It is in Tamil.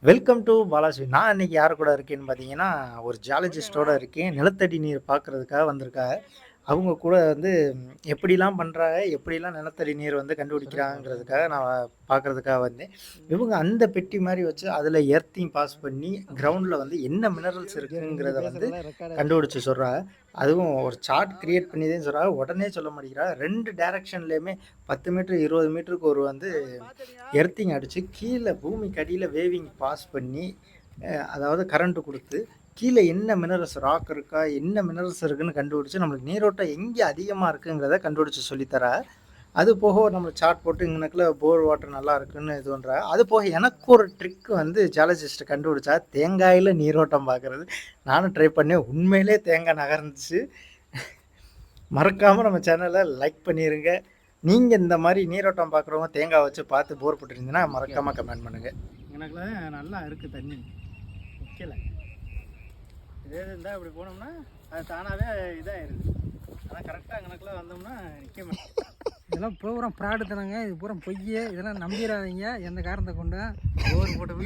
Welcome to Balaji. நான் இன்னைக்கு யார் கூட இருக்கேன்னு பார்த்தீங்கன்னா, ஒரு ஜியாலஜிஸ்ட்டோட இருக்கேன். நிலத்தடி நீர் பார்க்குறதுக்காக வந்திருக்காங்க. அவங்க கூட வந்து எப்படிலாம் பண்றாங்க, எப்படிலாம் நிலத்தடி நீர் வந்து கண்டுபிடிக்கிறாங்கங்கிறதுக்காக நான் பார்க்குறதுக்காக வந்தேன். இவங்க அந்த பெட்டி மாரி வச்சு அதில எர்த்திங் பாஸ் பண்ணி கிரவுண்ட்ல வந்து என்ன மினரல்ஸ் இருக்குங்கிறத வந்து கண்டுபிடிச்சு சொல்றாங்க. அதுவும் ஒரு சார்ட் கிரியேட் பண்ணி தான் சொல்றாங்க. உடனே சொல்ல மாட்டேங்கிறாங்க. 2 டைரக்ஷன்லயுமே 10 மீட்டர், 20 மீட்டருக்கு ஒரு வந்து எர்த்திங் அடிச்சு கீழ பூமிக்கு அடியில வேவிங் பாஸ் பண்ணி, அதாவது கரண்ட் குடுத்து, கீழ என்ன மினரல்ஸ் ராக் இருக்கா, என்ன மினரல்ஸ் இருக்குன்னு கண்டுபிடிச்சு, நம்மளுக்கு நீரோட்டம் எங்கே அதிகமா இருக்குங்கிறத கண்டுபிடிச்சு சொல்லி தரா. அது போக நம்மளுக்கு சார்ட் போட்டு இங்கனக்குள்ள போர் வாட்டர் நல்லா இருக்குன்னு இது பண்றா. அது போக எனக்கு ஒரு ட்ரிக் வந்து ஜியாலஜிஸ்ட் கண்டுபிடிச்சா, தேங்காயில நீரோட்டம் பார்க்கறது. நானும் ட்ரை பண்ணேன். உண்மையிலே தேங்காய் நகர்ந்துச்சு. மறக்காம நம்ம சேனலை லைக் பண்ணிருங்க. நீங்க இந்த மாரி நீரோட்டம் பார்க்குறவங்க தேங்காய் வச்சு பார்த்து போர் போட்டுருந்தீங்கன்னா மறக்காம கமெண்ட் பண்ணுங்க. எனக்குள்ள நல்லா இருக்கு தண்ணி. நிக்கல. இதே இருந்தா இப்படி போனோம்னா அது தானாவே இதாயிருது. ஆனால் கரெக்டாக எனக்குள்ள வந்தோம்னா நிற்க மாட்டேன். இதெல்லாம் பூரா ஃப்ராடு தானங்க. இது பூரா பொய். இதெல்லாம் நம்பிடாதீங்க எந்த காரணத்தை கொண்டு போர் போட்டு